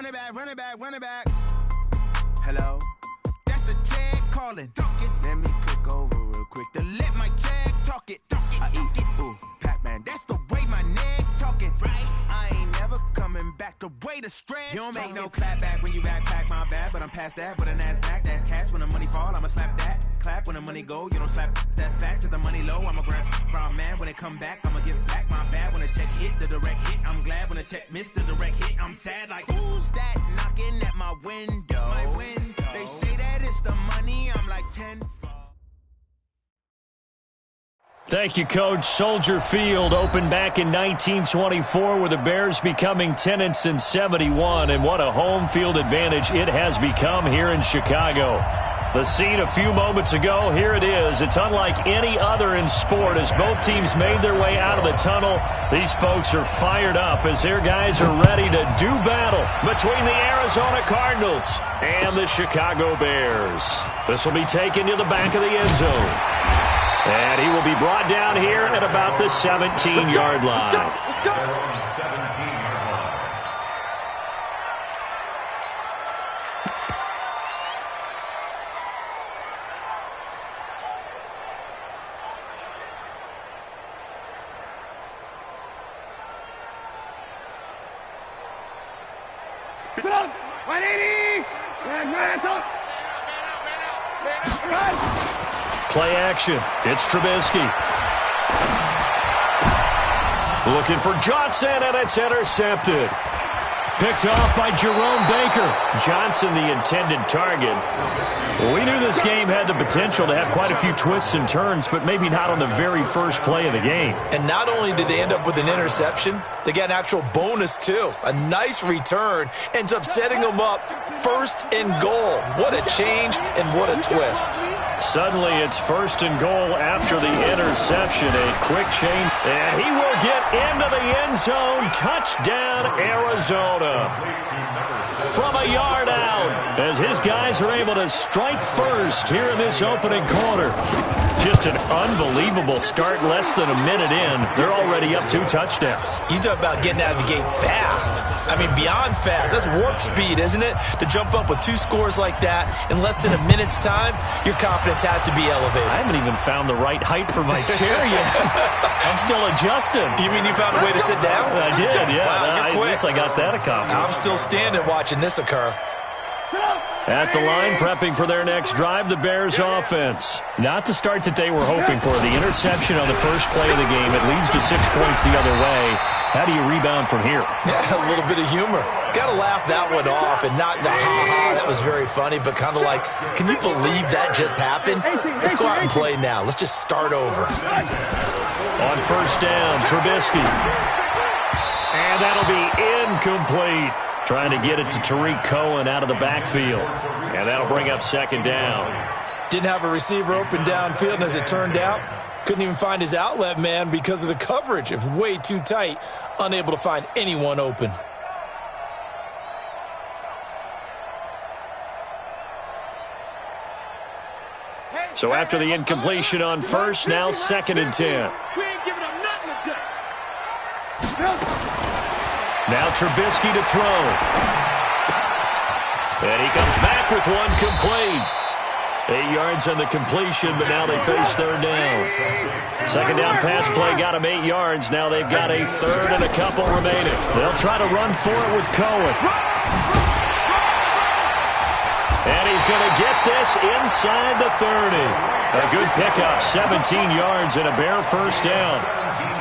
Run it back, run it back, run it back. Hello? That's the jag calling. Let me click over real quick to let my jag talk it. I eat it, ooh, Pac-Man. That's the way my neck talking. Right? I ain't never coming back the way the stress. You don't make no clap back when you backpack, my bad. But I'm past that with a NASDAQ. That's cash when the money fall, I'ma slap that. Clap when the money go, you don't slap. That's facts. If the money low, I'ma grab brown man. When it come back, I'ma give back my bad. When the check hit, the direct hit. I'm glad when the check missed the direct hit. I'm sad like, who's that knocking at my window? My window. They say that it's the money, I'm like 10. Thank you, Coach. Soldier Field opened back in 1924 with the Bears becoming tenants in 71, and what a home field advantage it has become here in Chicago. The scene a few moments ago, here it is. It's unlike any other in sport as both teams made their way out of the tunnel. These folks are fired up as their guys are ready to do battle between the Arizona Cardinals and the Chicago Bears. This will be taken to the back of the end zone. And he will be brought down here at about the 17-yard line. Let's go. 17-yard line. Get up! 180! Man up! Play action. It's Trubisky. Looking for Johnson, and it's intercepted. Picked off by Jerome Baker. Johnson, the intended target. Well, we knew this game had the potential to have quite a few twists and turns, but maybe not on the very first play of the game. And not only did they end up with an interception, they got an actual bonus, too. A nice return ends up setting them up first and goal. What a change and what a twist. Suddenly, it's first and goal after the interception. A quick change, and he will get into the end zone. Touchdown, Arizona. From a yard out, as his guys are able to strike first here in this opening quarter. Just an unbelievable start, less than a minute in. They're already up 2 touchdowns. You talk about getting out of the gate fast. I mean, beyond fast. That's warp speed, isn't it? To jump up with 2 scores like that in less than a minute's time, your confidence has to be elevated. I haven't even found the right height for my chair yet. I'm still adjusting. You mean you found a way to sit down? I did, yeah. Wow, you're quick. I guess I got that accomplished. I'm still standing watching this occur. At the line, prepping for their next drive, the Bears offense. Not the start that they were hoping for. The interception on the first play of the game. It leads to 6 points the other way. How do you rebound from here? Yeah, a little bit of humor. Got to laugh that one off and not the ha-ha. That was very funny, but kind of like, can you believe that just happened? Let's go out and play now. Let's just start over. On first down, Trubisky. And that'll be incomplete. Trying to get it to Tariq Cohen out of the backfield. And that'll bring up second down. Didn't have a receiver open downfield, and as it turned out, couldn't even find his outlet man because of the coverage. It was way too tight, unable to find anyone open. So after the incompletion on first, now second and 10. We ain't giving them nothing today. Now Trubisky to throw. And he comes back with one complete. 8 yards on the completion, but now they face third down. Second down pass play got him 8 yards. Now they've got a third and a couple remaining. They'll try to run for it with Cohen. And he's going to get this inside the 30. A good pickup, 17 yards and a bare first down.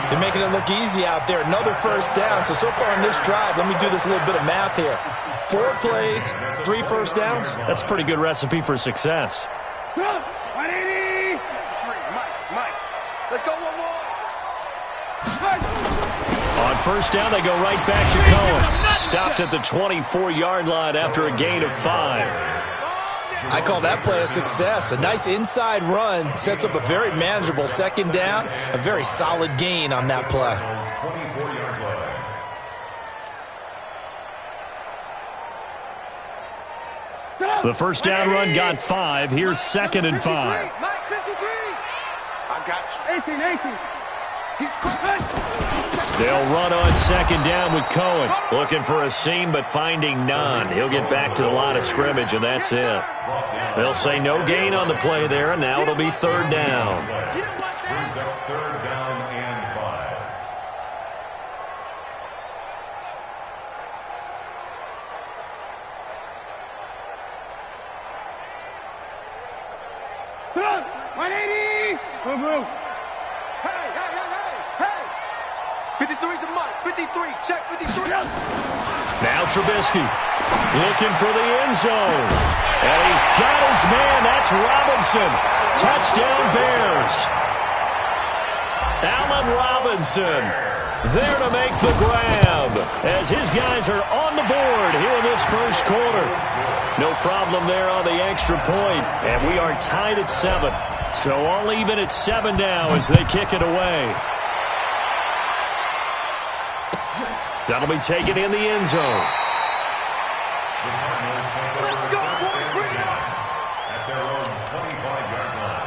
They're making it look easy out there. Another first down. So far in this drive, let me do this little bit of math here. 4 plays, 3 first downs. That's a pretty good recipe for success. 180! Mike, let's go one more. On first down, they go right back to Cohen. Stopped at the 24-yard line after a gain of 5. I call that play a success. A nice inside run sets up a very manageable second down. A very solid gain on that play. The first down run got 5. Here's second and 5. Mike, 53. I got you. 18. He's quick. They'll run on second down with Cohen. Looking for a seam, but finding none. He'll get back to the line of scrimmage, and that's it. They'll say no gain on the play there, and now it'll be third down. Brings up third down and 5. Come on, 180. Move, move. Hey, hey, hey, hey, hey. 53's the mark. 53. Check 53. Now Trubisky looking for the end zone. And he's got his man. That's Robinson. Touchdown Bears. Allen Robinson there to make the grab as his guys are on the board here in this first quarter. No problem there on the extra point, and we are tied at 7. So all even at 7 now as they kick it away. That'll be taken in the end zone. Let's go, boy. Bring it on. At their own 25-yard line.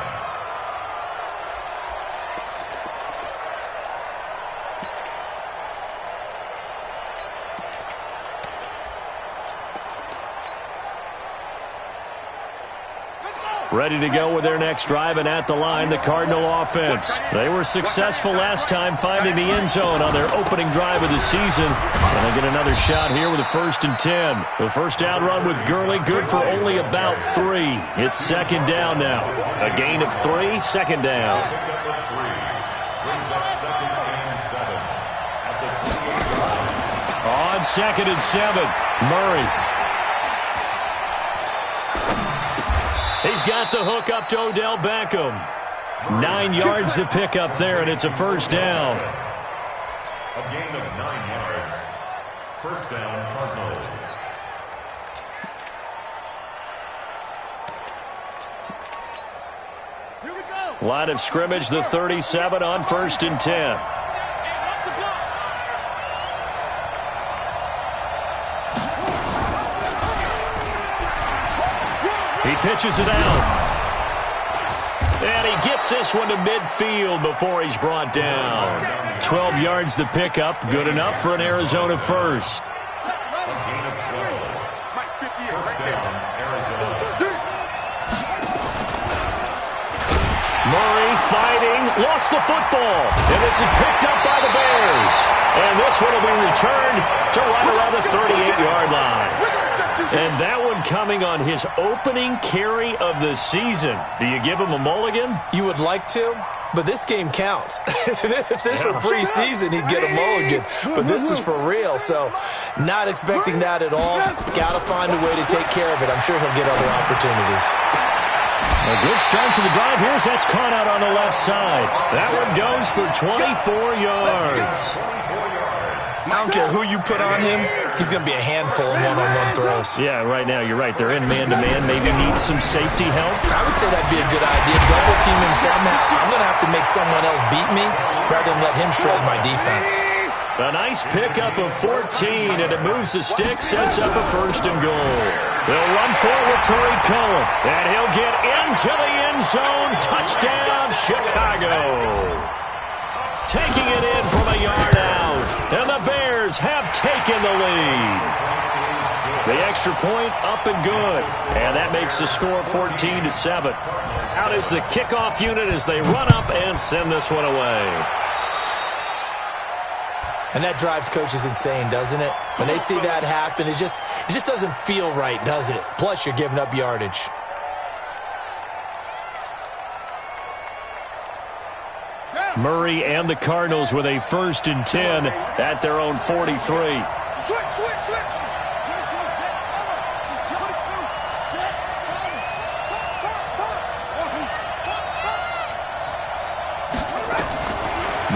Ready to go with their next drive, and at the line, the Cardinal offense. They were successful last time finding the end zone on their opening drive of the season. And they get another shot here with a 1st and 10. The first down run with Gurley, good for only about 3. It's second down now. A gain of 3, second down. Brings up second and 7. At the 28-yard line. On second and 7, Murray. He's got the hook up to Odell Beckham. 9 yards to pick up there, and it's a first down. A gain of 9 yards. First down, Cardinals. Here we go. Line of scrimmage, the 37 on 1st and 10. He pitches it out. And he gets this one to midfield before he's brought down. 12 yards to pick up. Good enough for an Arizona first. A gain of 12. First down, Arizona. Murray fighting, lost the football. And this is picked up by the Bears. And this one will be returned to right around the 38-yard line. And that one coming on his opening carry of the season. Do you give him a mulligan? You would like to, but this game counts. If this were preseason, he'd get a mulligan. But this is for real, so not expecting that at all. Got to find a way to take care of it. I'm sure he'll get other opportunities. A good start to the drive. Here's that's caught out on the left side. That one goes for 24 yards. I don't care who you put on him. He's going to be a handful of one-on-one throws. Yeah, right now, you're right. They're in man-to-man. Maybe need some safety help. I would say that'd be a good idea. Double team him somehow. I'm going to have to make someone else beat me rather than let him shred my defense. A nice pickup of 14, and it moves the stick, sets up a 1st and goal. They'll run forward to Cohen, and he'll get into the end zone. Touchdown, Chicago. Taking it in from a yard out, and the Bears have taken the lead. The extra point up and good, and that makes the score 14-7. Out is the kickoff unit as they run up and send this one away. And that drives coaches insane, doesn't it? When they see that happen, it just doesn't feel right, does it? Plus, you're giving up yardage. Murray and the Cardinals with a 1st and 10 at their own 43. Switch.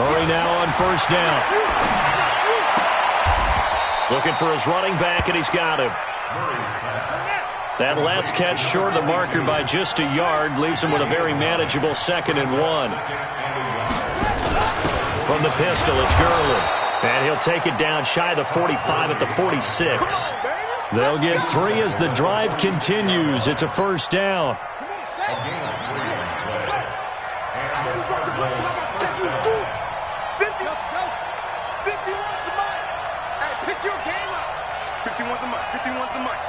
Murray now on 1st down. Looking for his running back, and he's got him. That last catch short of the marker by just a yard leaves him with a very manageable 2nd and 1. From the pistol, it's Gurley. And he'll take it down shy of the 45 at the 46. They'll get 3 as the drive continues. It's a 1st down. Get your game up. 51's the money. 51's the money.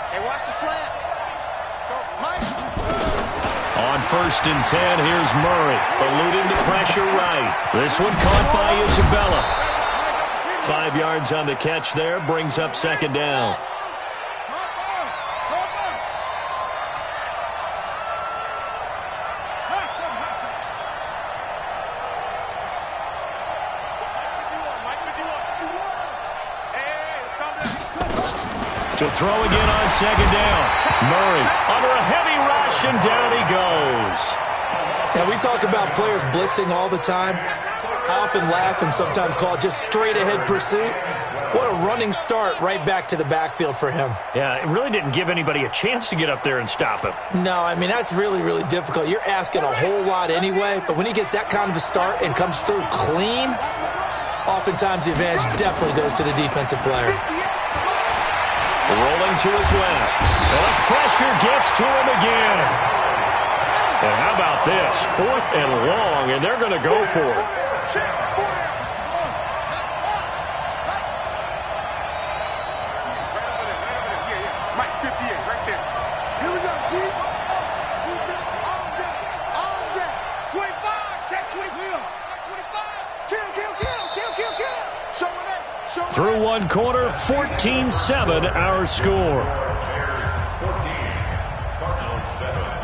Hey, watch the slant. Go, Mike. On 1st and 10, here's Murray, eluding the pressure right. This one caught by Isabella. 5 yards on the catch there, brings up 2nd down. To throw again on 2nd down. Murray under a heavy rush, and down he goes. And we talk about players blitzing all the time. I often laugh and sometimes call it just straight-ahead pursuit. What a running start right back to the backfield for him. Yeah, it really didn't give anybody a chance to get up there and stop him. No, I mean, that's really, really difficult. You're asking a whole lot anyway, but when he gets that kind of a start and comes through clean, oftentimes the advantage definitely goes to the defensive player. Rolling to his left. And the pressure gets to him again. And how about this? 4th and long, and they're going to go for it. Mike, 58, right there. Here we go, Keith. Defense on deck. On deck. 25, check 25. 25. Kill. Show it up. Through one quarter, 14-7 our score. Bears 14, Cardinals 7.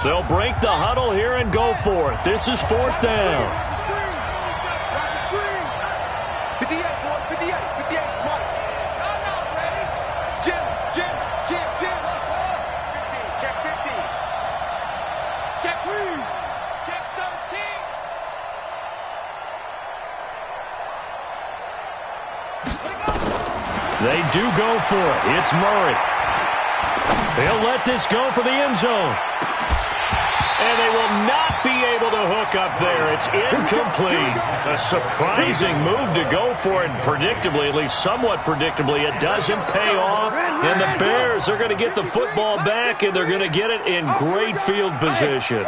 They'll break the huddle here and go for it. This is 4th down. 58, boy. 58. 58. Come on. Jim. Let's go. 15. Check 15. Check 3. Check 13. They do go for it. It's Murray. They'll let this go for the end zone. And they will not be able to hook up there. It's incomplete. A surprising move to go for it. Predictably, at least somewhat predictably, it doesn't pay off. And the Bears are going to get the football back, and they're going to get it in great field position.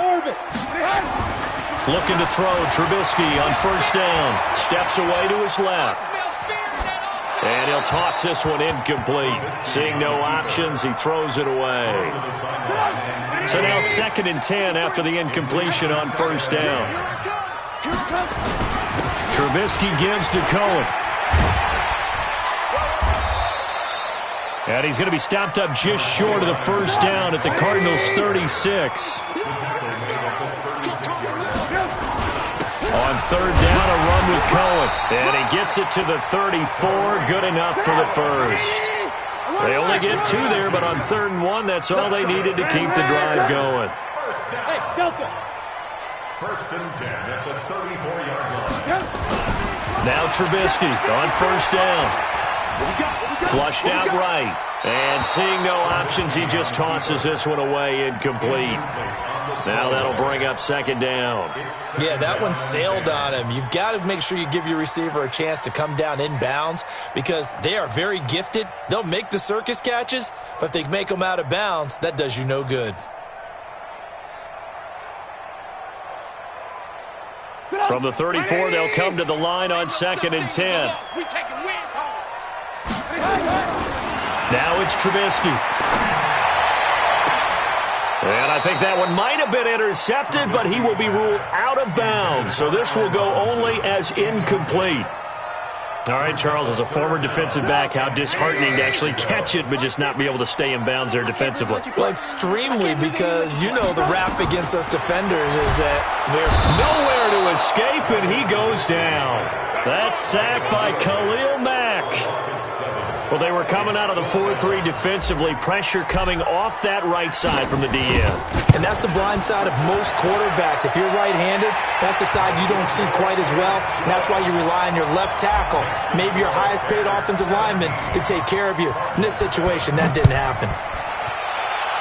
Looking to throw, Trubisky on 1st down. Steps away to his left. And he'll toss this one incomplete. Seeing no options, he throws it away. So now 2nd and 10 after the incompletion on 1st down. Trubisky gives to Cohen. And he's going to be stopped up just short of the 1st down at the Cardinals' 36. On 3rd down, a run with Cohen. And he gets it to the 34. Good enough for the 1st. They only get 2 there, but on 3rd and 1, that's all they needed to keep the drive going. Hey, Delta. 1st and 10 at the 34-yard line. Now Trubisky on 1st down. Flushed out right. And seeing no options, he just tosses this one away incomplete. Now that'll bring up 2nd down. Yeah, that one sailed on him. You've got to make sure you give your receiver a chance to come down inbounds because they are very gifted. They'll make the circus catches, but if they make them out of bounds, that does you no good. From the 34, they'll come to the line on 2nd and 10. Now it's Trubisky. And I think that one might have been intercepted, but he will be ruled out of bounds. So this will go only as incomplete. All right, Charles, as a former defensive back, how disheartening to actually catch it, but just not be able to stay in bounds there defensively. Well, extremely, because you know the rap against us defenders is that we're nowhere to escape, and he goes down. That's sacked by Khalil Mack. Well, they were coming out of the 4-3 defensively. Pressure coming off that right side from the DN. And that's the blind side of most quarterbacks. If you're right-handed, that's the side you don't see quite as well. And that's why you rely on your left tackle, maybe your highest-paid offensive lineman, to take care of you. In this situation, that didn't happen.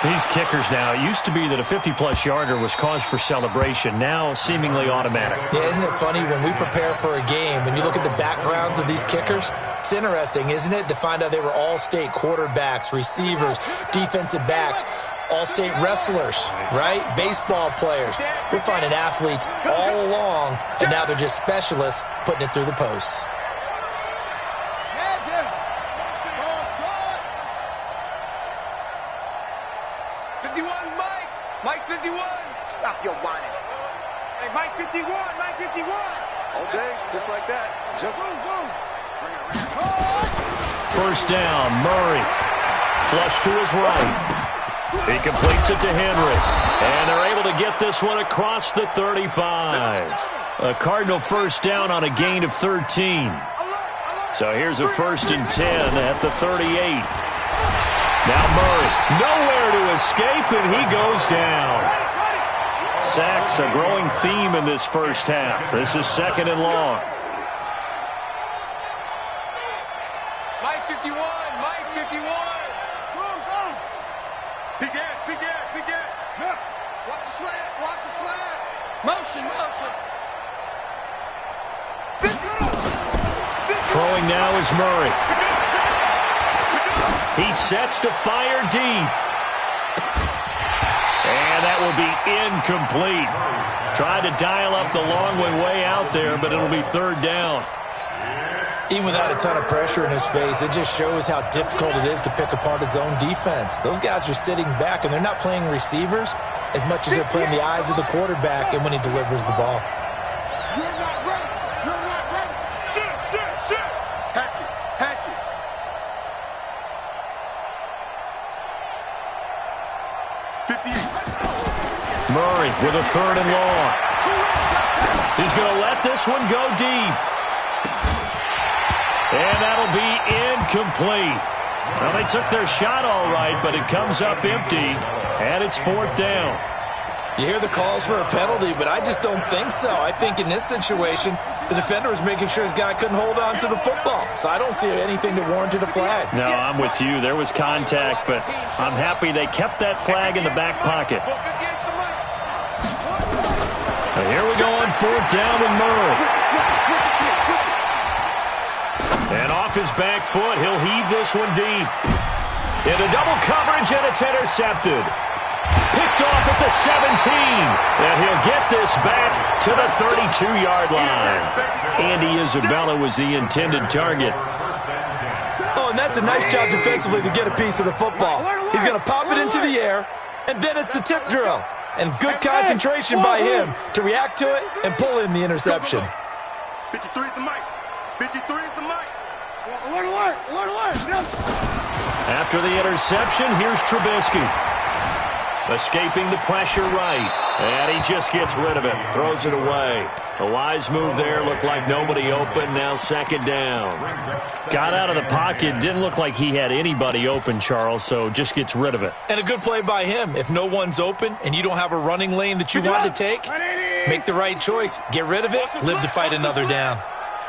These kickers now, it used to be that a 50-plus yarder was cause for celebration. Now, seemingly automatic. Yeah, isn't it funny when we prepare for a game, when you look at the backgrounds of these kickers, it's interesting, isn't it, to find out they were all-state quarterbacks, receivers, defensive backs, all-state wrestlers, right? Baseball players. We're finding athletes all along, and now they're just specialists putting it through the posts. 51, Mike! Mike 51! Stop your whining. Hey, Mike 51! Mike 51! All day, just like that. Just boom. First down, Murray. Flush to his right. He completes it to Henry. And they're able to get this one across the 35. A Cardinal first down on a gain of 13. So here's a 1st and 10 at the 38. Now Murray, nowhere to escape, and he goes down. Sacks, a growing theme in this first half. This is 2nd and long. Mike 51! Mike 51! Go! Big end! Watch the slant! Motion! Throwing now is Murray. He sets to fire deep. And that will be incomplete. Tried to dial up the long way out there, but it'll be 3rd down. Even without a ton of pressure in his face, it just shows how difficult it is to pick apart his own defense. Those guys are sitting back, and they're not playing receivers as much as they're playing the eyes of the quarterback and when he delivers the ball. You're not ready! Shit! Hatchet! Murray with a 3rd and long. He's going to let this one go deep. And that'll be incomplete. Well, they took their shot all right, but it comes up empty, and it's 4th down. You hear the calls for a penalty, but I just don't think so. I think in this situation, the defender was making sure his guy couldn't hold on to the football. So I don't see anything to warrant a flag. No, I'm with you. There was contact, but I'm happy they kept that flag in the back pocket. And here we go on 4th down with Murray. And off his back foot, he'll heave this one deep. Into double coverage, and it's intercepted. Picked off at the 17. And he'll get this back to the 32-yard line. Andy Isabella was the intended target. Oh, and that's a nice job defensively to get a piece of the football. He's going to pop it into the air, and then it's the tip drill. And good concentration by him to react to it and pull in the interception. 53 is the mic. 53 is the mic. Alert. After the interception, here's Trubisky. Escaping the pressure right. And he just gets rid of it. Throws it away. A wise move there. Looked like nobody open. Now 2nd down. Got out of the pocket. Didn't look like he had anybody open, Charles, so just gets rid of it. And a good play by him. If no one's open and you don't have a running lane that you want to take, make the right choice. Get rid of it. Live to fight another down.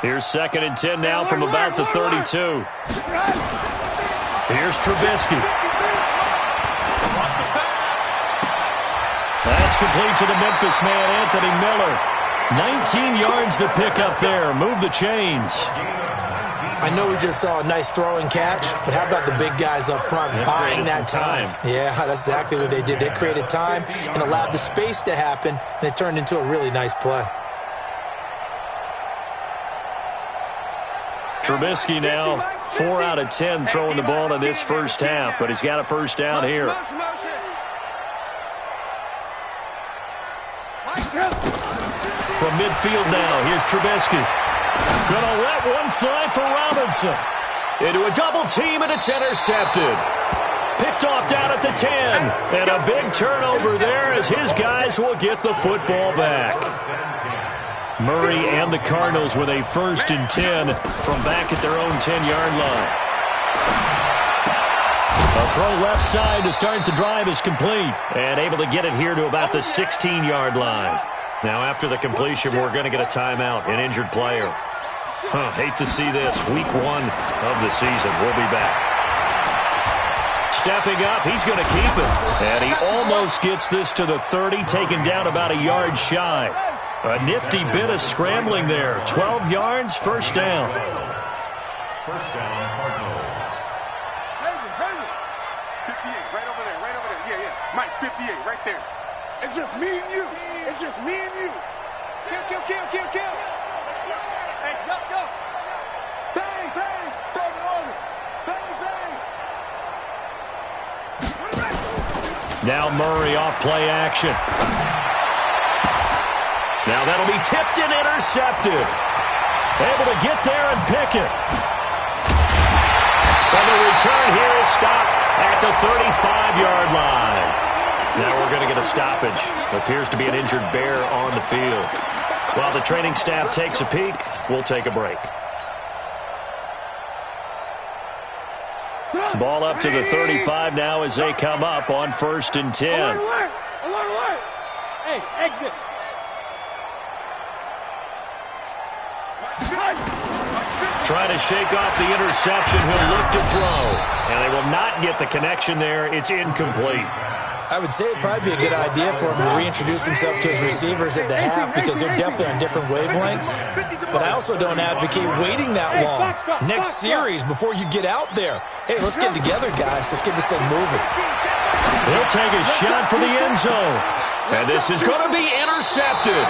Here's 2nd and 10 now from about the 32. Here's Trubisky. That's complete to the Memphis man, Anthony Miller. 19 yards to pick up there. Move the chains. I know we just saw a nice throw and catch, but how about the big guys up front buying that time? Yeah, that's exactly what they did. They created time and allowed the space to happen, and it turned into a really nice play. Trubisky now 4 out of 10 throwing the ball in this first half, but he's got a first down here. From midfield now, here's Trubisky. Gonna let one fly for Robinson. Into a double team, and it's intercepted. Picked off down at the 10. And a big turnover there as his guys will get the football back. Murray and the Cardinals with a 1st and 10 from back at their own 10-yard line. A throw left side to start the drive is complete. And able to get it here to about the 16-yard line. Now after the completion, we're going to get a timeout, an injured player. Hate to see this. Week 1 of the season. We'll be back. stepping up. He's going to keep it. And he almost gets this to the 30, taken down about a yard shy. A nifty bit of scrambling there. 12 yards, first down. First down, Cardinals. 58, right over there, right over there. Yeah, yeah. Mike, 58, right there. It's just me and you. It's just me and you. Kill, kill, kill, kill, kill. Hey, jump, jump. Bang, bang. Bang on it. Bang, bang. Now Murray off play action. Now that'll be tipped and intercepted. Able to get there and pick it. And the return here is stopped at the 35-yard line. Now we're going to get a stoppage. Appears to be an injured bear on the field. While the training staff takes a peek, we'll take a break. Ball up to the 35 now as they come up on 1st and 10. Alert, alert. Alert, alert. Hey, exit. Trying to shake off the interception. He'll look to throw. And they will not get the connection there. It's incomplete. I would say it'd probably be a good idea for him to reintroduce himself to his receivers at the half because they're definitely on different wavelengths. But I also don't advocate waiting that long. Next series, before you get out there, hey, let's get together, guys. Let's get this thing moving. He'll take a shot for the end zone. And this is going to be intercepted.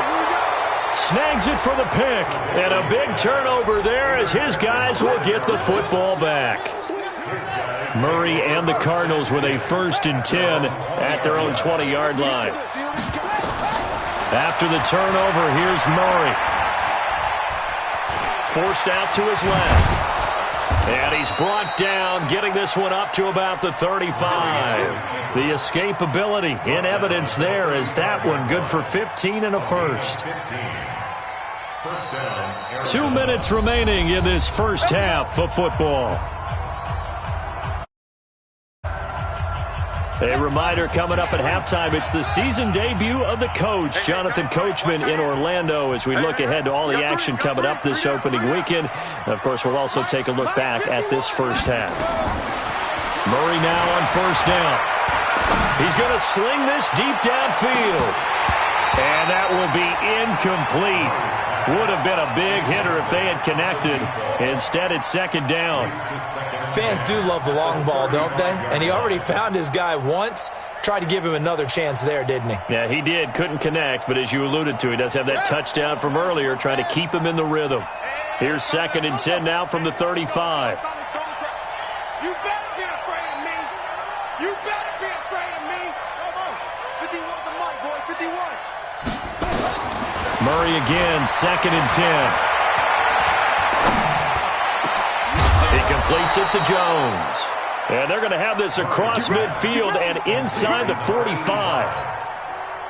Snags it for the pick. And a big turnover there as his guys will get the football back. Murray and the Cardinals with a 1st and 10 at their own 20-yard line. After the turnover, here's Murray. Forced out to his left. And he's brought down, getting this one up to about the 35. The escapability in evidence there as that one good for 15 and a first. 2 minutes remaining in this first half of football. A reminder coming up at halftime, it's the season debut of the coach, Jonathan Coachman, in Orlando as we look ahead to all the action coming up this opening weekend. Of course, we'll also take a look back at this first half. Murray now on 1st down. He's going to sling this deep downfield. And that will be incomplete. Would have been a big hitter if they had connected. Instead, it's 2nd down. Fans do love the long ball, don't they? And he already found his guy once. Tried to give him another chance there, didn't he? Yeah, he did. Couldn't connect, but as you alluded to, he does have that touchdown from earlier, trying to keep him in the rhythm. Here's 2nd and 10 now from the 35. You better be afraid of me. You better be afraid of me. Come on. 51 the mic, boy. 51. Murray again, 2nd and 10. He completes it to Jones. And they're going to have this across midfield and inside the 45.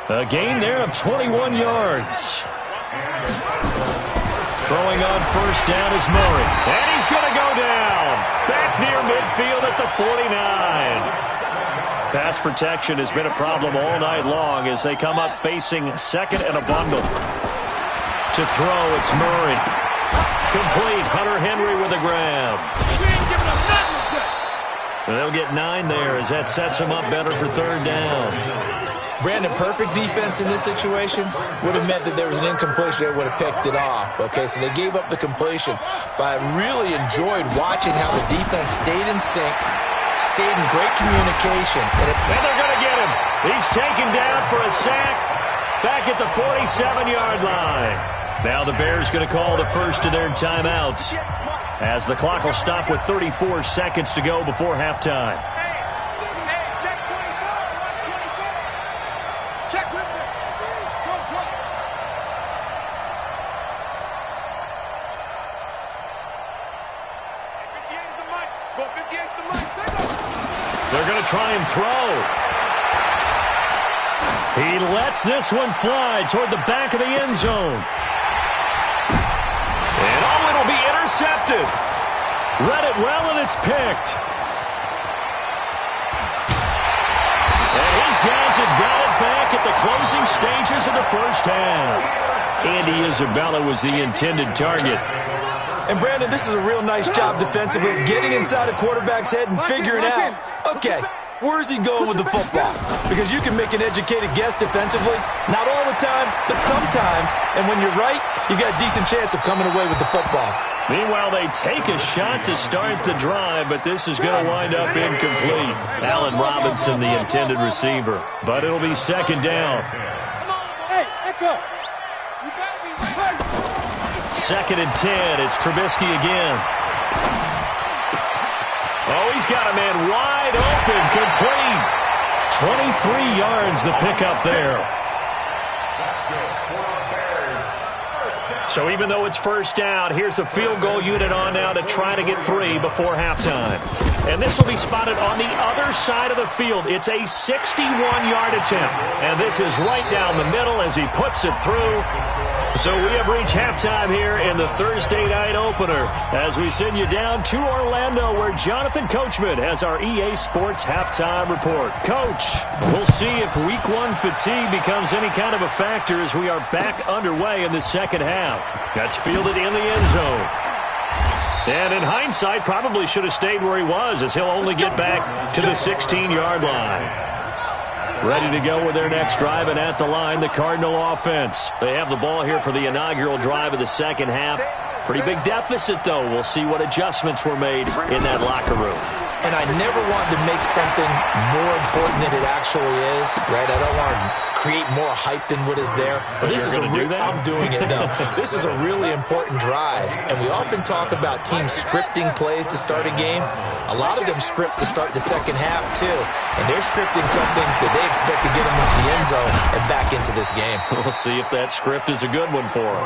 A gain there of 21 yards. Throwing on 1st down is Murray. And he's going to go down. Back near midfield at the 49. Pass protection has been a problem all night long as they come up facing 2nd and a bundle. To throw, it's Murray. Complete. Hunter Henry with a grab. And they'll get 9 there as that sets him up better for 3rd down. Brandon, perfect defense in this situation would have meant that there was an incompletion that would have picked it off. Okay, so they gave up the completion. But I really enjoyed watching how the defense stayed in sync, stayed in great communication. And they're going to get him. He's taken down for a sack back at the 47-yard line. Now the Bears going to call the first of their timeouts as the clock will stop with 34 seconds to go before halftime. Check 24. Check 24. They're going to try and throw. He lets this one fly toward the back of the end zone. And it'll be intercepted. Read it well, and it's picked. And his guys have got it back at the closing stages of the first half. Andy Isabella was the intended target. And, Brandon, this is a real nice job defensively, getting inside a quarterback's head and figuring out, okay, where's he going with the football? Because you can make an educated guess defensively. Not all the time, but sometimes. And when you're right, you got a decent chance of coming away with the football. Meanwhile, they take a shot to start the drive, but this is going to wind up incomplete. Allen Robinson, the intended receiver. But it'll be second down. Hey, Echo. You gotta be first. Second and 10. It's Trubisky again. Oh, he's got a man wide open, complete. 23 yards the pickup there. So even though it's first down, here's the field goal unit on now to try to get 3 before halftime. And this will be spotted on the other side of the field. It's a 61-yard attempt. And this is right down the middle as he puts it through. So we have reached halftime here in the Thursday night opener as we send you down to Orlando where Jonathan Coachman has our EA Sports halftime report. Coach, we'll see if week 1 fatigue becomes any kind of a factor as we are back underway in the second half. That's fielded in the end zone. And in hindsight, probably should have stayed where he was as he'll only get back to the 16-yard line. Ready to go with their next drive, and at the line, the Cardinal offense. They have the ball here for the inaugural drive of the second half. Pretty big deficit, though. We'll see what adjustments were made in that locker room. And I never want to make something more important than it actually is, right? I don't want to create more hype than what is there. But this is I'm doing it, though. This is a really important drive. And we often talk about teams scripting plays to start a game. A lot of them script to start the second half, too. And they're scripting something that they expect to get them into the end zone and back into this game. We'll see if that script is a good one for them.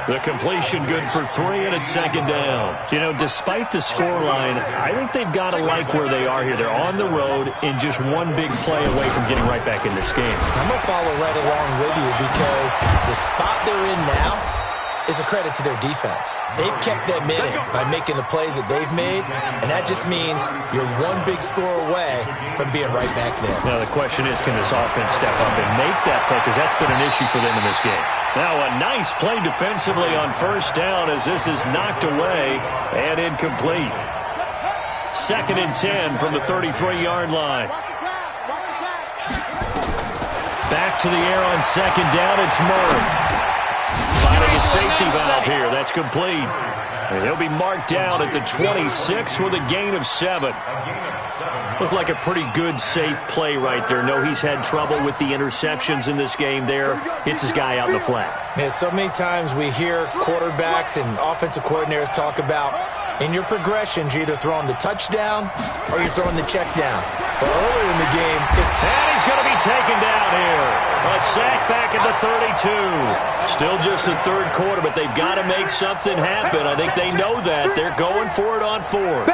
The completion good for 3, and it's second down. You know, despite the scoreline, I think they've got to like where they are here. They're on the road and just one big play away from getting right back in this game. I'm going to follow right along with you because the spot they're in now is a credit to their defense. They've kept them in it by making the plays that they've made, and that just means you're one big score away from being right back there. Now the question is, can this offense step up and make that play? Because that's been an issue for them in this game. Now a nice play defensively on first down as this is knocked away and incomplete. Second and 10 from the 33-yard line. Back to the air on second down, it's Murray. Finding a safety valve here. That's complete. And he'll be marked down at the 26 with a gain of 7. Looked like a pretty good, safe play right there. No, he's had trouble with the interceptions in this game there. Hits his guy out in the flat. Yeah, so many times we hear quarterbacks and offensive coordinators talk about in your progressions, you're either throwing the touchdown or you're throwing the check down. But earlier in the game... And he's going to be taken down here. A sack back at the 32. Still just the third quarter, but they've got to make something happen. I think they know that. They're going for it on 4th.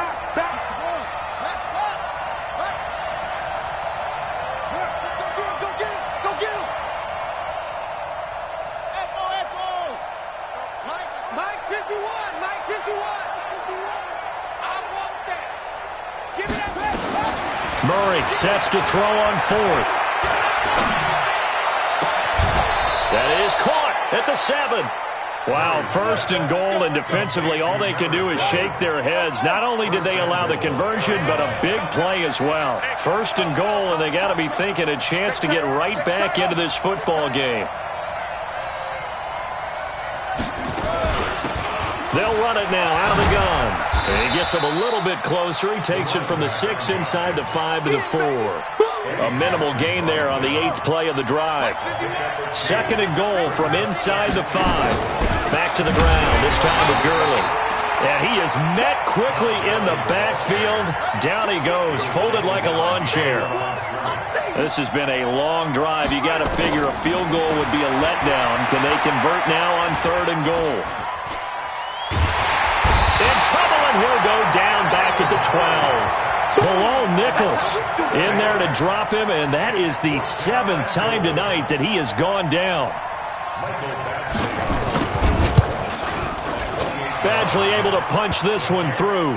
Murray sets to throw on 4th. That is caught at the 7. Wow, first and goal, and defensively all they can do is shake their heads. Not only did they allow the conversion, but a big play as well. First and goal, and they got to be thinking a chance to get right back into this football game. They'll run it now out of the gun. And he gets him a little bit closer. He takes it from the 6 inside the 5 to the 4. A minimal gain there on the 8th play of the drive. Second and goal from inside the 5. Back to the ground, this time to Gurley. And he is met quickly in the backfield. Down he goes, folded like a lawn chair. This has been a long drive. You got to figure a field goal would be a letdown. Can they convert now on 3rd and goal? In trouble, and he'll go down back at the 12. Below Nichols in there to drop him, and that is the 7th time tonight that he has gone down. Badgley able to punch this one through,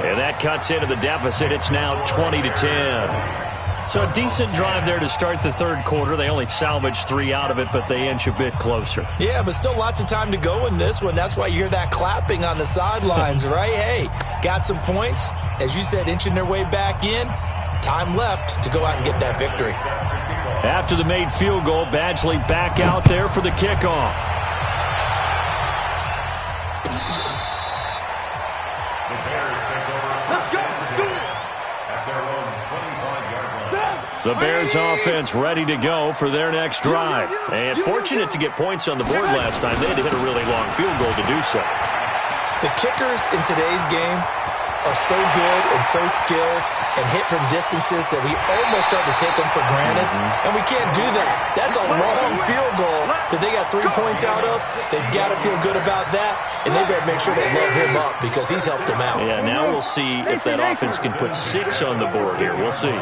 and that cuts into the deficit. It's now 20-10. So a decent drive there to start the third quarter. They only salvaged 3 out of it, but they inch a bit closer. Yeah, but still lots of time to go in this one. That's why you hear that clapping on the sidelines, right? Hey, got some points. As you said, inching their way back in. Time left to go out and get that victory. After the made field goal, Badgley back out there for the kickoff. The Bears take over. Let's go. Let's do it. At their own 25-yard line. The Bears offense ready to go for their next drive. And fortunate to get points on the board last time. They had to hit a really long field goal to do so. The kickers in today's game are so good and so skilled and hit from distances that we almost start to take them for granted. And we can't do that. That's a long field goal that they got 3 points out of. They've got to feel good about that, and they better make sure they love him up because he's helped them out. Yeah, now we'll see if that offense can put 6 on the board here. We'll see.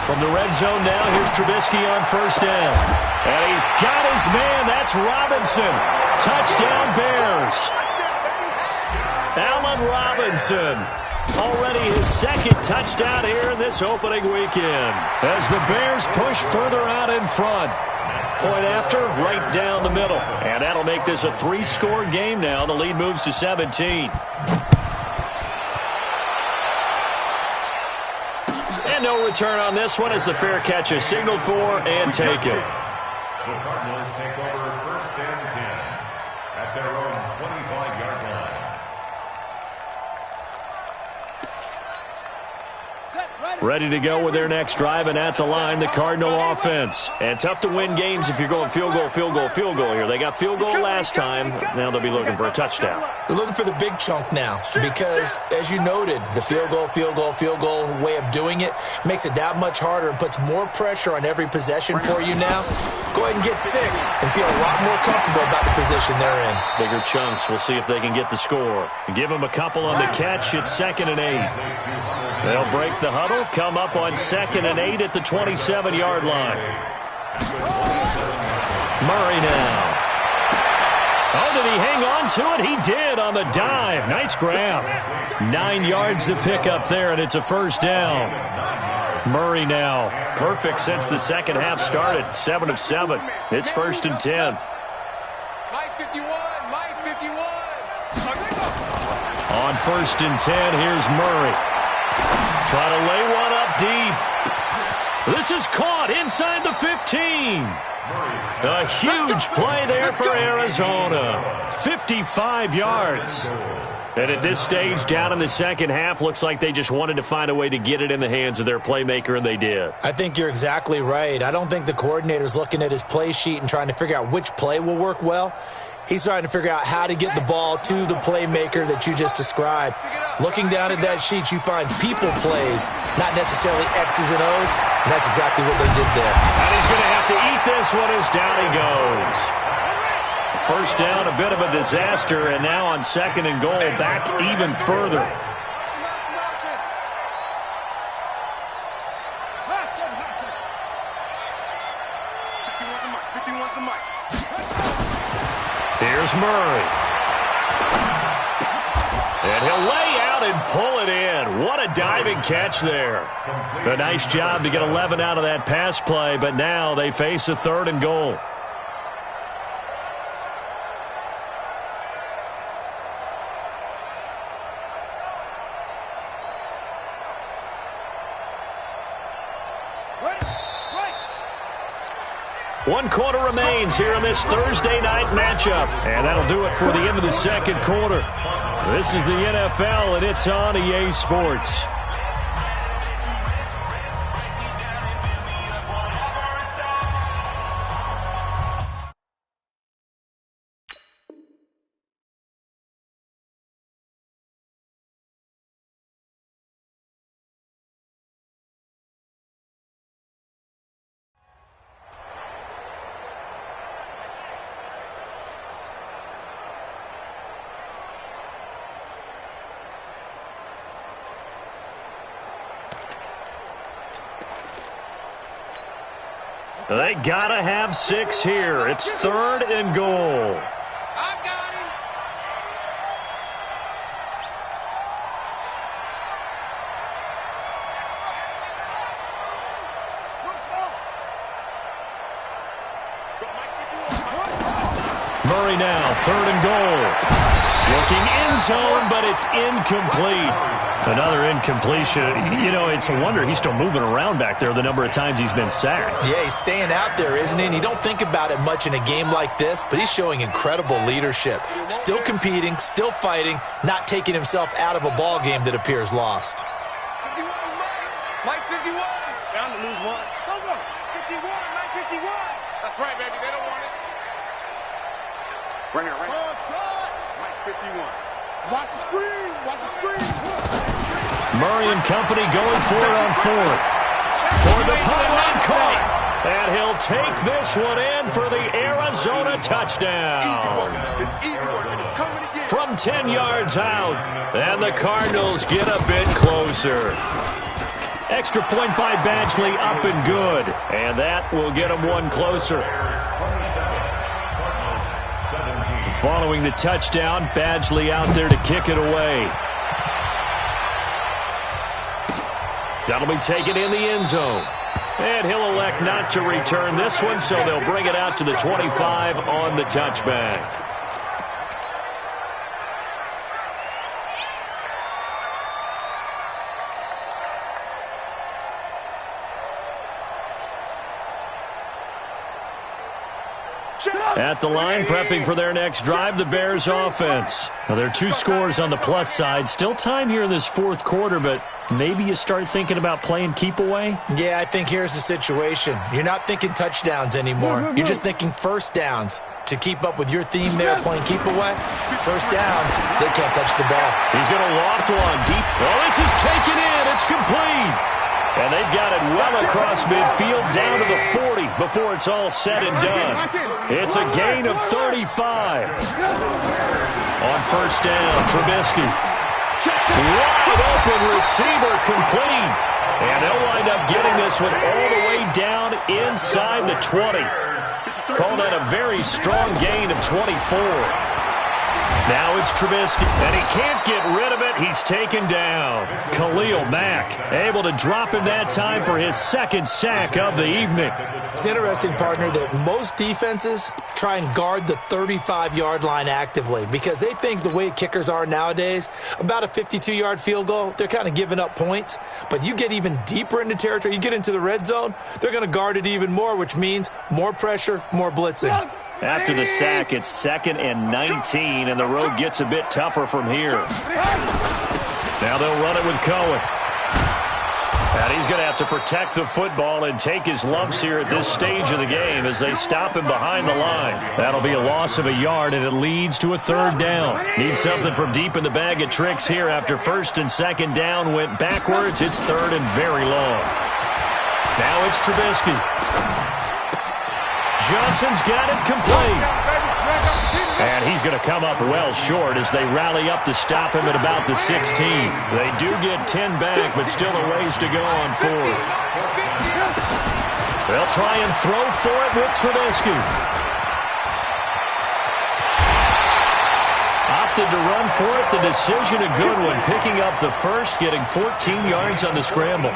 From the red zone now, here's Trubisky on first down. And he's got his man. That's Robinson. Touchdown, Bears. Allen Robinson, already his second touchdown here in this opening weekend. As the Bears push further out in front. Point after, right down the middle. And that'll make this a 3-score game now. The lead moves to 17. And no return on this one as the fair catch is signaled for and taken. The Cardinals take over first and 10 at their own 25-yard line. Ready to go with their next drive, and at the line, the Cardinal offense. And tough to win games if you're going field goal, field goal, field goal here. They got field goal last time. Now they'll be looking for a touchdown. They're looking for the big chunk now because, as you noted, the field goal way of doing it makes it that much harder and puts more pressure on every possession for you now. Go ahead and get 6 and feel a lot more comfortable about the position they're in. Bigger chunks. We'll see if they can get the score. Give them a couple on the catch. It's 2nd and 8. They'll break the huddle, come up on 2nd and 8 at the 27-yard line. Murray now. Oh, did he hang on to it? He did on the dive. Nice grab. 9 yards to pick up there, and it's a first down. Murray now. Perfect since the second half started. 7 of 7. It's 1st and 10. Mike 51. Mike 51. On 1st and 10, here's Murray. Try to lay one up deep. This is caught inside the 15. A huge play there for Arizona. 55 yards. And at this stage, down in the second half, looks like they just wanted to find a way to get it in the hands of their playmaker, and they did. I think you're exactly right. I don't think the coordinator's looking at his play sheet and trying to figure out which play will work well. He's trying to figure out how to get the ball to the playmaker that you just described. Looking down at that sheet, you find people plays, not necessarily X's and O's, and that's exactly what they did there. And he's going to have to eat this one as down he goes. First down, a bit of a disaster, and now on 2nd and goal, back even further. Here's Murray. And he'll lay out and pull it in. What a diving catch there. A nice job to get 11 out of that pass play, but now they face a 3rd and goal. One quarter remains here in this Thursday night matchup. And that'll do it for the end of the second quarter. This is the NFL, and it's on EA Sports. They gotta have 6 here. It's 3rd and goal. I got him. play now. 3rd and goal. Looking end zone, but it's incomplete. Another incompletion. You know, it's a wonder he's still moving around back there the number of times he's been sacked. Yeah, he's staying out there, isn't he? And you don't think about it much in a game like this, but he's showing incredible leadership. Still competing, still fighting, not taking himself out of a ball game that appears lost. 51, Mike 51. Down to lose one. Go, go. 51, Mike 51. That's right, baby. They don't want it. Bring it, right. Mike 51. Watch the screen. Watch the screen. Murray and company going for it on 4th. Toward the pylon, caught. And he'll take this one in for the Arizona touchdown. It's easy work, and it's coming again. From 10 yards out. And the Cardinals get a bit closer. Extra point by Badgley, up and good. And that will get them one closer. Following the touchdown, Badgley out there to kick it away. That'll be taken in the end zone. And he'll elect not to return this one, so they'll bring it out to the 25 on the touchback. At the line, prepping for their next drive, the Bears offense. Now, there are 2 scores on the plus side. Still time here in this 4th quarter, but maybe you start thinking about playing keep away? Yeah, I think here's the situation. You're not thinking touchdowns anymore. You're just thinking first downs. To keep up with your theme there, playing keep away, first downs, they can't touch the ball. He's going to loft one deep. Oh, this is taken in. It's complete. And they've got it well across midfield down to the 40 before it's all said and done. It's a gain of 35. On first down, Trubisky. Wide open receiver complete. And they'll wind up getting this one all the way down inside the 20. Called that a very strong gain of 24. Now it's Trubisky, and he can't get rid of it. He's taken down. Khalil Mack able to drop him that time for his 2nd sack of the evening. It's interesting, partner, that most defenses try and guard the 35-yard line actively because they think the way kickers are nowadays, about a 52-yard field goal, they're kind of giving up points. But you get even deeper into territory, you get into the red zone, they're going to guard it even more, which means more pressure, more blitzing. After the sack, it's 2nd and 19, and the road gets a bit tougher from here. Now they'll run it with Cohen. And he's going to have to protect the football and take his lumps here at this stage of the game as they stop him behind the line. That'll be a loss of a yard, and it leads to a 3rd down. Need something from deep in the bag of tricks here after 1st and 2nd down went backwards. It's 3rd and very long. Now it's Trubisky. Johnson's got it complete. And he's going to come up well short as they rally up to stop him at about the 16. They do get 10 back, but still a ways to go on 4th. They'll try and throw for it with Trubisky. Opted to run for it. The decision a good one. Picking up the 1st, getting 14 yards on the scramble.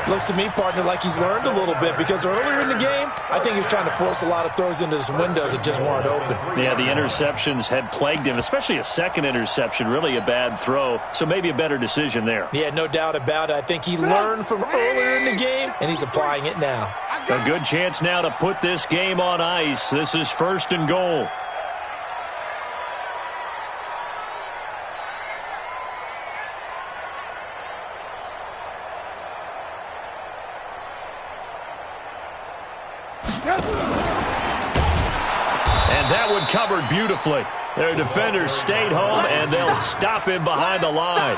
Looks to me, partner, like he's learned a little bit because earlier in the game, I think he was trying to force a lot of throws into some windows that just weren't open. Yeah, the interceptions had plagued him, especially a 2nd interception, really a bad throw, so maybe a better decision there. Yeah, no doubt about it. I think he learned from earlier in the game, and he's applying it now. A good chance now to put this game on ice. This is 1st and goal. And that one covered beautifully. Their defenders stayed home, and they'll stop him behind the line.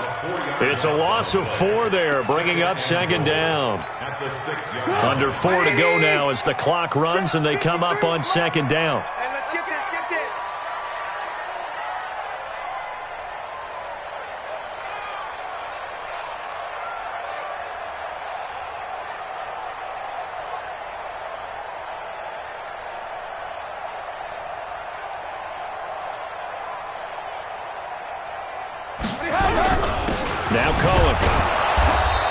It's a loss of 4 there, bringing up 2nd down. Under 4 to go now as the clock runs, and they come up on 2nd down. Hey, let's get this, get this. Now Cohen.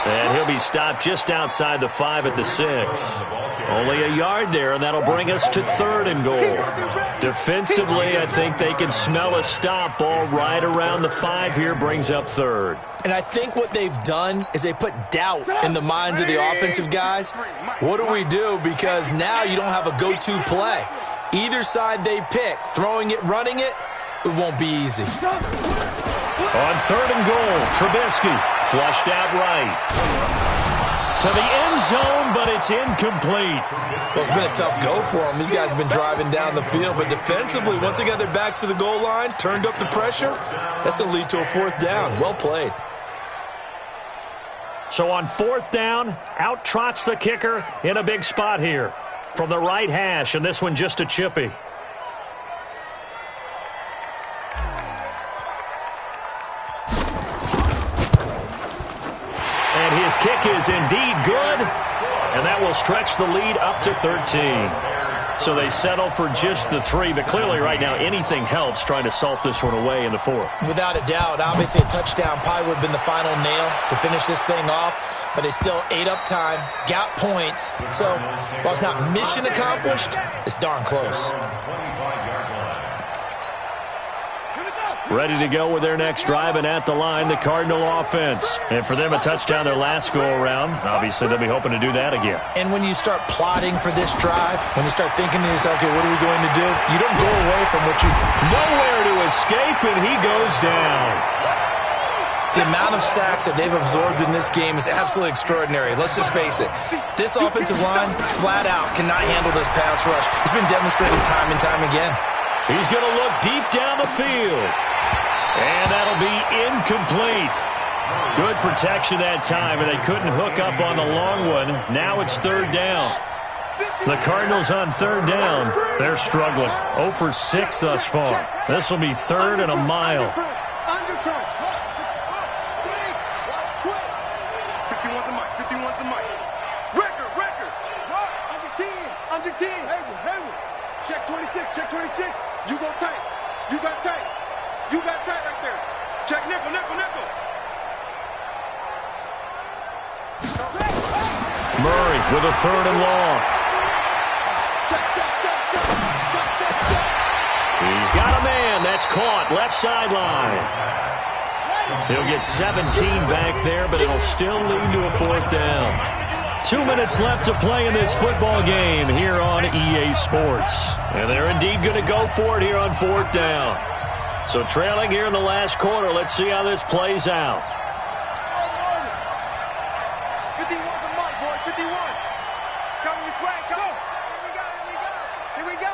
And he'll be stopped just outside the 5 at the 6. Only a yard there, and that'll bring us to 3rd and goal. Defensively, I think they can smell a stop. Ball right around the 5 here brings up 3rd. And I think what they've done is they put doubt in the minds of the offensive guys. What do we do? Because now you don't have a go-to play. Either side they pick, throwing it, running it, it won't be easy. On 3rd and goal, Trubisky flushed out right. To the end zone, but it's incomplete. Well, it's been a tough go for them. These guys have been driving down the field, but defensively, once they got their backs to the goal line, turned up the pressure, that's going to lead to a 4th down. Well played. So on 4th down, out trots the kicker in a big spot here from the right hash, and this one just a chippy. And his kick is indeed good, and that will stretch the lead up to 13. So they settle for just the 3, but clearly right now anything helps trying to salt this one away in the 4th. Without a doubt, obviously a touchdown probably would have been the final nail to finish this thing off, but they still ate up time, got points. So while it's not mission accomplished, it's darn close. Ready to go with their next drive, and at the line, the Cardinal offense. And for them, a touchdown their last go-around. Obviously, they'll be hoping to do that again. And when you start plotting for this drive, when you start thinking to yourself, okay, what are we going to do? You don't go away from what you... Nowhere to escape, and he goes down. The amount of sacks that they've absorbed in this game is absolutely extraordinary. Let's just face it. This offensive line, flat out, cannot handle this pass rush. It's been demonstrated time and time again. He's going to look deep down the field. And that'll be incomplete. Good protection that time, and they couldn't hook up on the long one. Now it's 3rd down. The Cardinals on 3rd down. They're struggling. 0 for 6 thus far. This will be 3rd and a mile. 51 the mic. Record. Under 10. Hayward. Check 26. You go tight. You got tight right there. Check nickel. Murray with a 3rd and long. Check. He's got a man. That's caught. Left sideline. He'll get 17 back there, but it'll still lead to a 4th down. 2 minutes left to play in this football game here on EA Sports. And they're indeed going to go for it here on 4th down. So trailing here in the last quarter, let's see how this plays out. 51 the mic, boy. 51. It's coming this way. Come on. Here we go.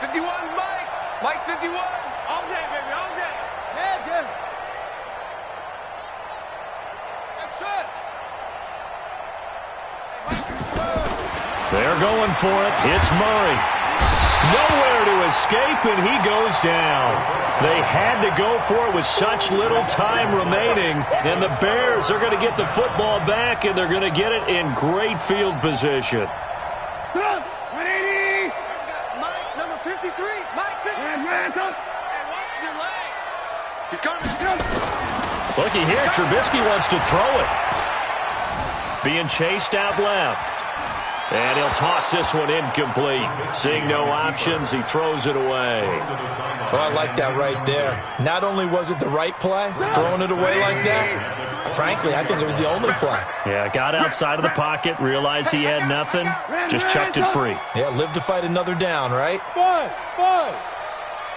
51 Mike. Mike 51. All day, baby. All day. Yeah. That's it. They're going for it. It's Murray. Nowhere to escape, and he goes down. They had to go for it with such little time remaining, and the Bears are going to get the football back, and they're going to get it in great field position. 180. Mike, number 53. Mike 53. Hey, watch your leg. He's coming. Looky here, Trubisky wants to throw it. Being chased out left. And he'll toss this one incomplete. Seeing no options, he throws it away. Well, I like that right there. Not only was it the right play, throwing it away like that, frankly, I think it was the only play. Yeah, got outside of the pocket, realized he had nothing, just chucked it free. Yeah, live to fight another down, right? 5.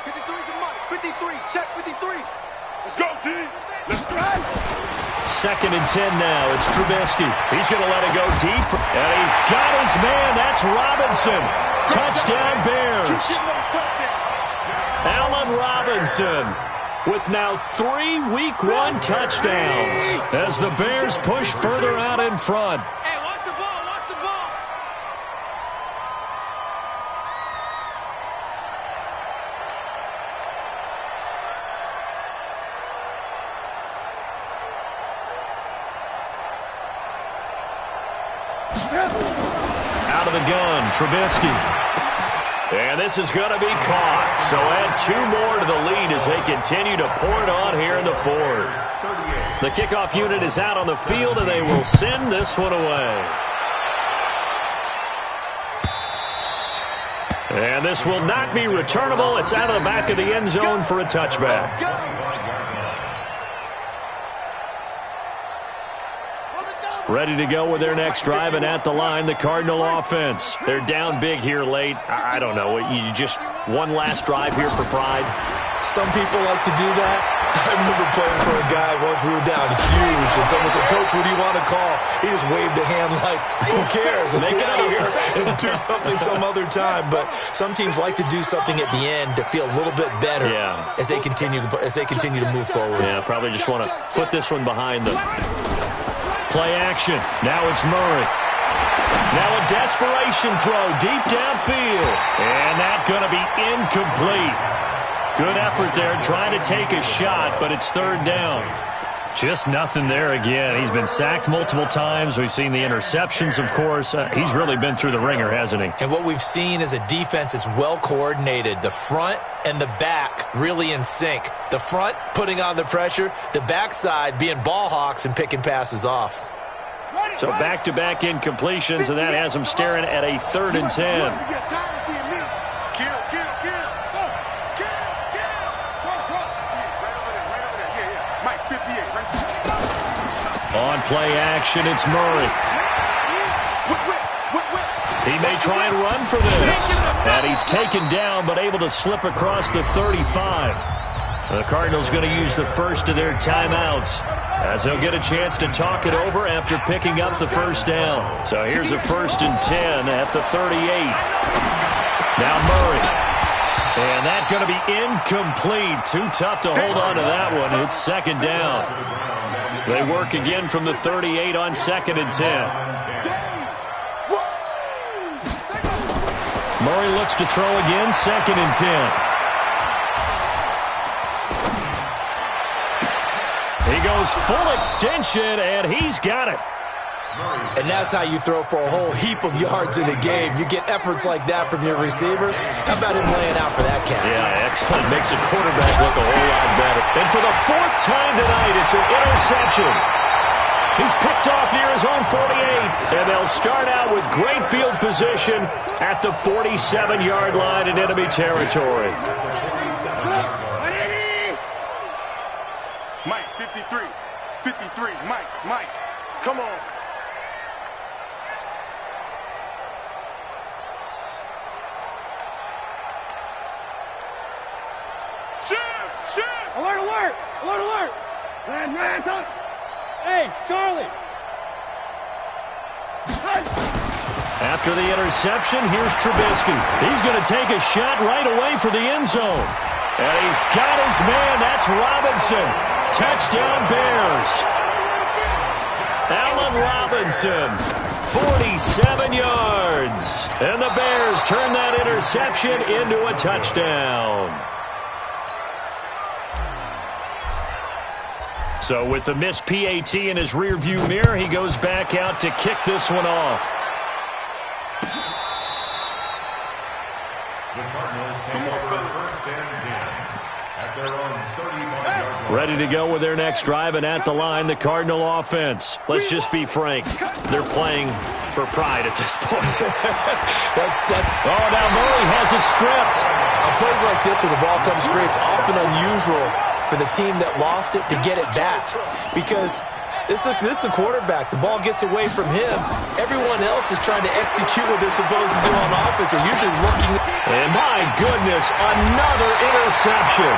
53 to Mike. 53. Check 53. Let's go, D. Let's go. 2nd and 10 now. It's Trubisky. He's going to let it go deep. And he's got his man. That's Robinson. Touchdown, Bears. Allen Robinson with now 3 Week 1 touchdowns as the Bears push further out in front. Hey, watch the ball. Watch the ball. Out of the gun, Trubisky. And this is going to be caught. So add 2 more to the lead as they continue to pour it on here in the 4th. The kickoff unit is out on the field, and they will send this one away. And this will not be returnable. It's out of the back of the end zone for a touchback. Ready to go with their next drive, and at the line, the Cardinal offense. They're down big here late. I don't know. You just one last drive here for pride. Some people like to do that. I remember playing for a guy once. We were down huge, and someone said, "Coach, what do you want to call?" He just waved a hand like, "Who cares? Let's get out of here and do something some other time." But some teams like to do something at the end to feel a little bit better as they continue to move forward. Yeah, probably just want to put this one behind them. Play action. Now it's Murray. Now a desperation throw deep downfield. And that's going to be incomplete. Good effort there trying to take a shot, but it's third down. Just nothing there again. He's been sacked multiple times. We've seen the interceptions, of course. He's really been through the ringer, hasn't he? And what we've seen is a defense that's well coordinated. The front and the back really in sync. The front putting on the pressure. The backside being ball hawks and picking passes off. So back-to-back incompletions, and that has him staring at a 3rd and 10. On play action, it's Murray. He may try and run for this. And he's taken down, but able to slip across the 35. The Cardinals going to use the first of their timeouts, as they'll get a chance to talk it over after picking up the first down. So here's a 1st and 10 at the 38. Now Murray. And that's going to be incomplete. Too tough to hold on to that one. It's 2nd down. They work again from the 38 on 2nd and 10. Murray looks to throw again, 2nd and 10. He goes full extension, and he's got it. And that's how you throw for a whole heap of yards in a game. You get efforts like that from your receivers. How about him laying out for that catch? Yeah, excellent. Makes the quarterback look a whole lot better. And for the 4th time tonight, it's an interception. He's picked off near his own 48, and they'll start out with great field position at the 47-yard line in enemy territory. Mike, 53. 53. Mike. Come on. Shoot! Alert! Man, talk. Hey, Charlie. After the interception, here's Trubisky. He's going to take a shot right away for the end zone. And he's got his man. That's Robinson. Touchdown Bears. Allen Robinson, 47 yards. And the Bears turn that interception into a touchdown. So with the missed PAT in his rearview mirror, he goes back out to kick this one off. The Cardinals take over 1st and 10 at their own 35-yard line. Ready to go with their next drive, and at the line, the Cardinal offense. Let's just be frank. They're playing for pride at this point. Oh, now Murray has it stripped. On plays like this where the ball comes free, it's often unusual for the team that lost it to get it back, because this is the quarterback. The ball gets away from him. Everyone else is trying to execute what they're supposed to do on offense. They're usually looking. And my goodness, another interception.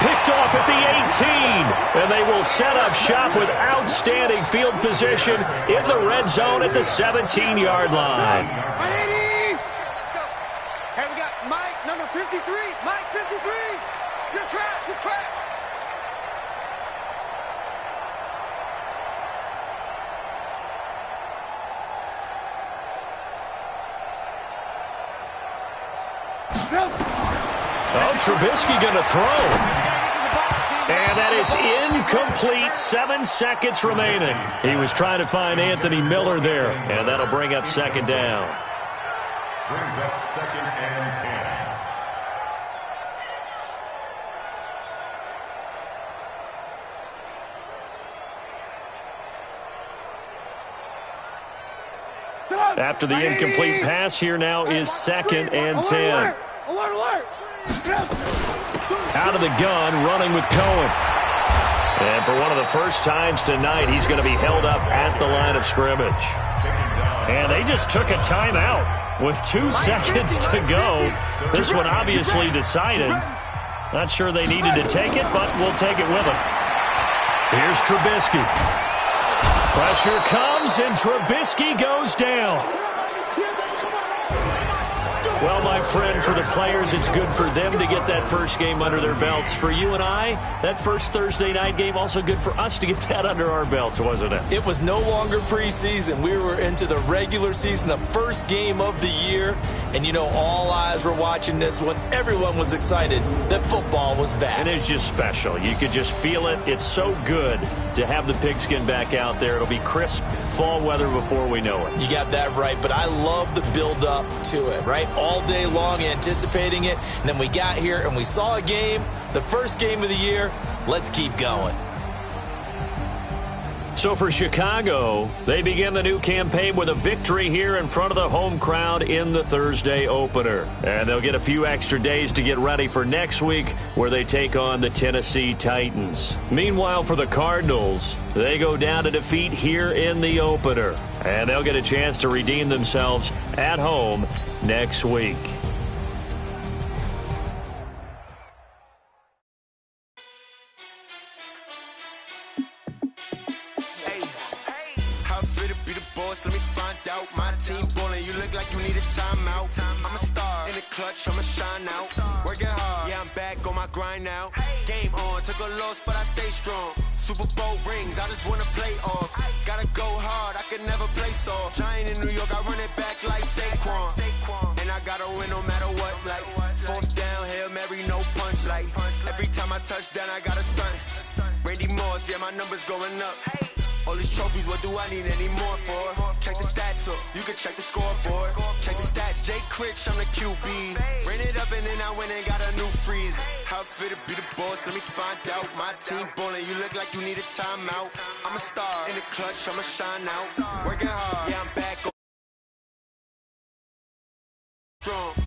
Picked off at the 18. And they will set up shop with outstanding field position in the red zone at the 17-yard line. Hey, we got Mike, number 53. Mike, 53. Good track. Oh, Trubisky going to throw. And that is incomplete. 7 seconds remaining. He was trying to find Anthony Miller there. And that'll bring up 2nd down. Brings up 2nd and 10. After the incomplete pass, here now is 2nd and 10. Out of the gun, running with Cohen. And for one of the first times tonight, he's going to be held up at the line of scrimmage. And they just took a timeout with 2 seconds to go. This one obviously decided. Not sure they needed to take it, but we'll take it with them. Here's Trubisky. Pressure comes, and Trubisky goes down. Well, my friend, for the players, it's good for them to get that first game under their belts. For you and I, that first Thursday night game, also good for us to get that under our belts, wasn't it? It was no longer preseason. We were into the regular season, the first game of the year. And, you know, all eyes were watching this one. Everyone was excited that football was back. And it's just special. You could just feel it. It's so good to have the pigskin back out there. It'll be crisp fall weather before we know it. You got that right, but I love the build-up to it, right? All day long anticipating it, and then we got here and we saw a game, the first game of the year. Let's keep going. So for Chicago, they begin the new campaign with a victory here in front of the home crowd in the Thursday opener. And they'll get a few extra days to get ready for next week, where they take on the Tennessee Titans. Meanwhile, for the Cardinals, they go down to defeat here in the opener. And they'll get a chance to redeem themselves at home next week. Let me find out. My team ballin', you look like you need a timeout. I'm a star in the clutch, I'ma shine out. Working hard, yeah, I'm back on my grind now. Game on, took a loss, but I stay strong. Super Bowl rings, I just wanna play off. Gotta go hard, I can never play soft. Giant in New York, I run it back like Saquon. And I gotta win no matter what, like 4th down, Hail Mary, no punch. Like every time I touch down, I gotta stunt. Randy Moss, yeah, my numbers going up. All these trophies, what do I need any more for? Check the stats up, you can check the scoreboard. Check the stats, Jay Critch, I'm the QB. Ran it up and then I went and got a new freeze. How it feel to be the boss, let me find out. My team ballin', you look like you need a timeout. I'm a star in the clutch, I'ma shine out. Working hard, yeah, I'm back on strong.